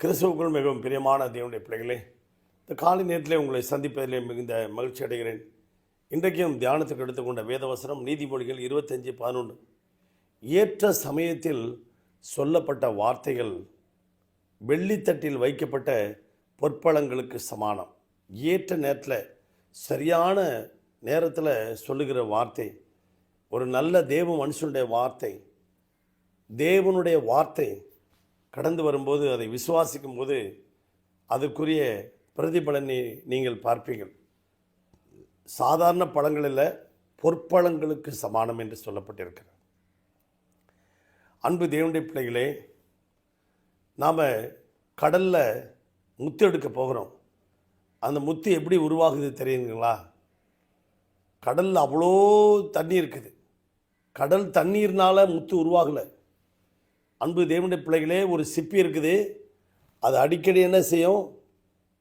கிறிஸ்துவுக்குள் மிகவும் பிரியமான தேவனுடைய பிள்ளைகளே, இந்த காலை நேரத்திலே உங்களை சந்திப்பதிலே மிகுந்த மகிழ்ச்சி அடைகிறேன். இன்றைக்கும் தியானத்துக்கு எடுத்துக்கொண்ட வேதவசனம் நீதிமொழிகள் 25:11. ஏற்ற சமயத்தில் சொல்லப்பட்ட வார்த்தைகள் வெள்ளித்தட்டில் வைக்கப்பட்ட பொற்பழங்களுக்கு சமானம். ஏற்ற நேரத்தில், சரியான நேரத்தில் சொல்லுகிற வார்த்தை, ஒரு நல்ல தேவ மனுஷனுடைய வார்த்தை, தேவனுடைய வார்த்தை கடந்து வரும்போது, அதை விசுவாசிக்கும் போது அதற்குரிய பிரதிபலனை நீங்கள் பார்ப்பீர்கள். சாதாரண பழங்களில் பொற்பழங்களுக்கு சமானம் என்று சொல்லப்பட்டிருக்கிறது. அன்பு தேவனுடைய பிள்ளைகளே, நாம் கடலில் முத்து எடுக்க போகிறோம். அந்த முத்து எப்படி உருவாகுது தெரியுங்களா? கடலில் அவ்வளோ தண்ணி இருக்குது. கடல் தண்ணீர்னால் முத்து உருவாகலை. அன்பு தேவனுடைய பிள்ளைகளே, ஒரு சிப்பி இருக்குது. அது அடிக்கடி என்ன செய்யும்?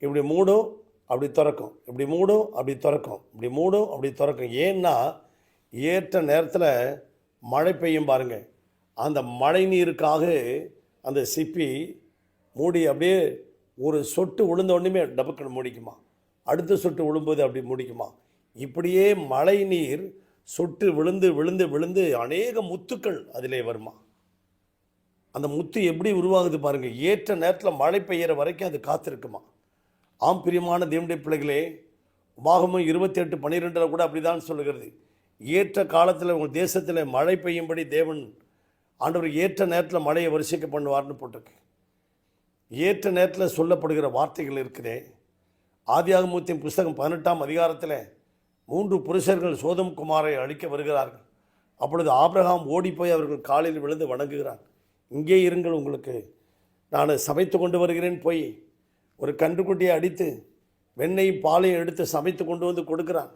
இப்படி மூடும், அப்படி திறக்கும், இப்படி மூடும், அப்படி திறக்கும், இப்படி மூடும், அப்படி திறக்கும். ஏன்னா ஏற்ற நேரத்தில் மழை பெய்யும் பாருங்கள். அந்த மழை நீருக்காக அந்த சிப்பி மூடி அப்படியே ஒரு சொட்டு விழுந்த உடனே டபக்குன்னு முடிக்குமா, அடுத்த சொட்டு விழும்போது அப்படி முடிக்குமா. இப்படியே மழை நீர் சொட்டு விழுந்து விழுந்து விழுந்து அநேக முத்துக்கள் அதிலே வருமா. அந்த முத்து எப்படி உருவாகுது பாருங்கள். ஏற்ற நேரத்தில் மழை பெய்கிற வரைக்கும் அது காத்திருக்குமா. ஆம் பிரியமான தேவனுடைய பிள்ளைகளே, உபாகமம் 28:12 கூட அப்படி தான் சொல்லுகிறது. ஏற்ற காலத்தில் உங்கள் தேசத்தில் மழை பெய்யும்படி தேவன் ஆண்டவர் ஏற்ற நேரத்தில் மழையை வருஷிக்க பண்ணுவார்னு போட்டிருக்கு. ஏற்ற நேரத்தில் சொல்லப்படுகிற வார்த்தைகள் இருக்குதே. ஆதியாகமத்தின் புஸ்தகம் 18ஆம் அதிகாரத்தில் 3 புருஷர்கள் சோதம் குமாரை அழிக்க வருகிறார்கள். அப்பொழுது ஆபிரகாம் ஓடிப்போய் அவர்கள் காலில் விழுந்து வணங்குகிறார். இங்கே இருங்கள், உங்களுக்கு நான் சமைத்து கொண்டு வருகிறேன். போய் ஒரு கன்றுக்குட்டியை அடித்து வெண்ணெயும் பாலையும் எடுத்து சமைத்து கொண்டு வந்து கொடுக்குறான்.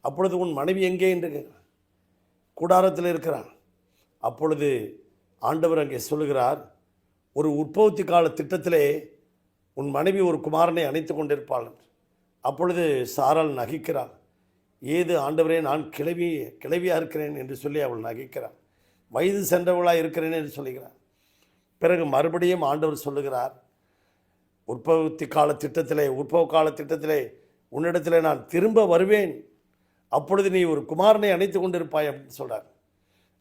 அப்பொழுது உன் மனைவி எங்கே என்று கேட்குறான். கூடாரத்தில் இருக்கிறான். அப்பொழுது ஆண்டவர் அங்கே சொல்லுகிறார், ஒரு உற்பத்தி கால திட்டத்திலே உன் மனைவி ஒரு குமாரனை அணைத்து கொண்டிருப்பாள். அப்பொழுது சாராள் நகைக்கிறாள். ஏது ஆண்டவரே, நான் கிளவியாக இருக்கிறேன் என்று சொல்லி அவள் நகைக்கிறாள். வயது சென்றவளாக இருக்கிறேன் என்று சொல்லுகிறார். பிறகு மறுபடியும் ஆண்டவர் சொல்லுகிறார், உற்பத்தி கால திட்டத்திலே உன்னிடத்தில் நான் திரும்ப வருவேன். அப்பொழுது நீ ஒரு குமாரனை அணைத்து கொண்டிருப்பாய் அப்படின்னு சொல்கிறார்.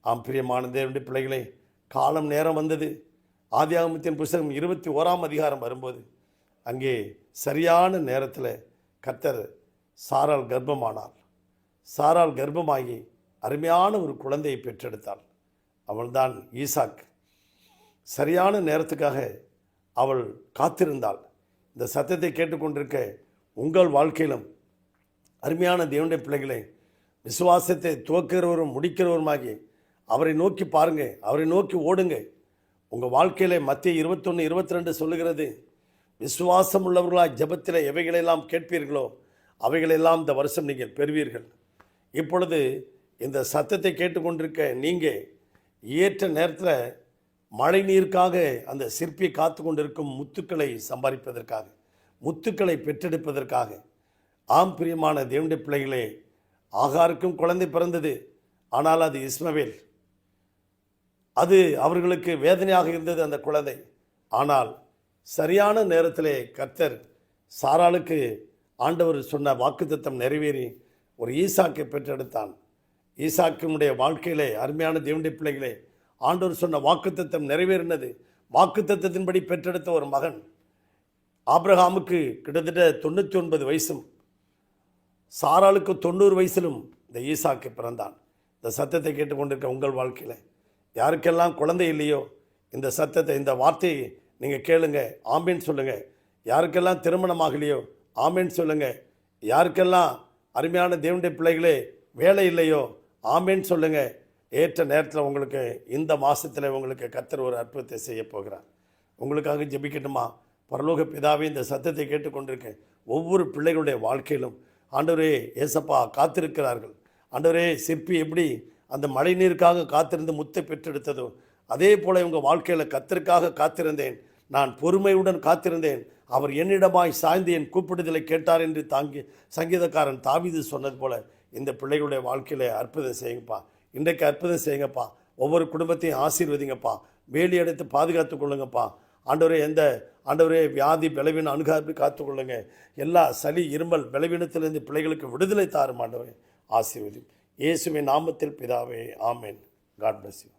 ஆம் பிரியமான தேவனுடைய பிள்ளைகளே, காலம் நேரம் வந்தது. ஆதியாகமத்தின் புஸ்தகம் 21ஆம் அதிகாரம் வரும்போது அங்கே சரியான நேரத்தில் கர்த்தர் சாராள் கர்ப்பமானாள். சாராள் கர்ப்பமாகி அருமையான ஒரு குழந்தையை பெற்றெடுத்தாள். அவள்தான் ஈசாக். சரியான நேரத்துக்காக அவள் காத்திருந்தாள். இந்த சத்தத்தை கேட்டுக்கொண்டிருக்க உங்கள் வாழ்க்கையிலும் அருமையான தேவனுடைய பிள்ளைகளை, விசுவாசத்தை துவக்கிறவரும் முடிக்கிறவருமாகி அவரை நோக்கி பாருங்கள், அவரை நோக்கி ஓடுங்க. உங்கள் வாழ்க்கையில் மத்திய 21:22 சொல்லுகிறது, விசுவாசம் உள்ளவர்களாக ஜெபத்தில் எவைகளெல்லாம் கேட்பீர்களோ அவைகளெல்லாம் இந்த வருஷம் நீங்கள் பெறுவீர்கள். இப்பொழுது இந்த சத்தத்தை கேட்டுக்கொண்டிருக்க நீங்கள் ஏற்ற நேரத்தில் மழை நீருக்காக அந்த சிற்பி காத்து கொண்டிருக்கும் முத்துக்களை சம்பாதிப்பதற்காக, முத்துக்களை பெற்றெடுப்பதற்காக. ஆம் பிரியமான தேவனுடைய பிள்ளைகளே, ஆகாருக்கும் குழந்தை பிறந்தது. ஆனால் அது இஸ்மவேல். அது அவர்களுக்கு வேதனையாக இருந்தது அந்த குழந்தை. ஆனால் சரியான நேரத்திலே கர்த்தர் சாராளுக்கு ஆண்டவர் சொன்ன வாக்குத்தத்தம் நிறைவேறி ஒரு ஈசாக்கை பெற்றெடுத்தான். ஈசாக்கினுடைய வாழ்க்கையிலே அருமையான தேவனுடைய பிள்ளைகளே, ஆண்டவர் சொன்ன வாக்குத்தத்தம் நிறைவேறினது. வாக்குத்தத்தத்தின்படி பெற்றெடுத்த ஒரு மகன். ஆபிரகாமுக்கு கிட்டத்தட்ட 99 வயசும் சாராளுக்கு 90 வயசிலும் இந்த ஈசாக்கு பிறந்தான். இந்த சத்தத்தை கேட்டுக்கொண்டிருக்க உங்கள் வாழ்க்கையில் யாருக்கெல்லாம் குழந்தை இல்லையோ, இந்த சத்தத்தை, இந்த வார்த்தையை நீங்கள் கேளுங்க, ஆமேன் சொல்லுங்கள். யாருக்கெல்லாம் திருமணம் ஆகலையோ ஆமேன் சொல்லுங்கள். யாருக்கெல்லாம் அருமையான தேவனுடைய பிள்ளைகளே வேலை இல்லையோ ஆமேன் சொல்லுங்கள். ஏற்ற நேரத்தில் உங்களுக்கு இந்த மாதத்தில் உங்களுக்கு கர்த்தர் ஒரு அற்புதத்தை செய்ய போகிறார். உங்களுக்காக ஜெபிக்கட்டுமா? பரலோக பிதாவே, இந்த சத்தத்தை கேட்டுக்கொண்டிருக்க ஒவ்வொரு பிள்ளைகளுடைய வாழ்க்கையிலும் ஆண்டவரே ஏசப்பா காத்திருக்கிறார்கள். ஆண்டவரே, சிற்பி எப்படி அந்த மழை நீருக்காக காத்திருந்து முத்தை பெற்றெடுத்ததோ அதே போல் உங்கள் வாழ்க்கையில் கர்த்தருக்காக காத்திருந்தேன். நான் பொறுமையுடன் காத்திருந்தேன். அவர் என்னிடமாய் சாய்ந்து என் கூப்பிடுதலை கேட்டார் என்று சங்கீதக்காரன் தாவீது சொன்னது போல இந்த பிள்ளைகளுடைய வாழ்க்கையில் அற்புதம் செய்யுங்கப்பா. இன்றைக்கு அற்புதம் செய்யுங்கப்பா. ஒவ்வொரு குடும்பத்தையும் ஆசீர்வதிங்கப்பா. வேலி அடைத்து பாதுகாத்து கொள்ளுங்கப்பா. ஆண்டவரே வியாதி பலவீனம் அணுகாப்பி காத்துக்கொள்ளுங்க. எல்லா சளி இருமல் பலவீனத்திலிருந்து பிள்ளைகளுக்கு விடுதலை தாரும் ஆண்டவரே. ஆசீர்வதி இயேசுவின் நாமத்தில் பிதாவே, ஆமென். God bless you.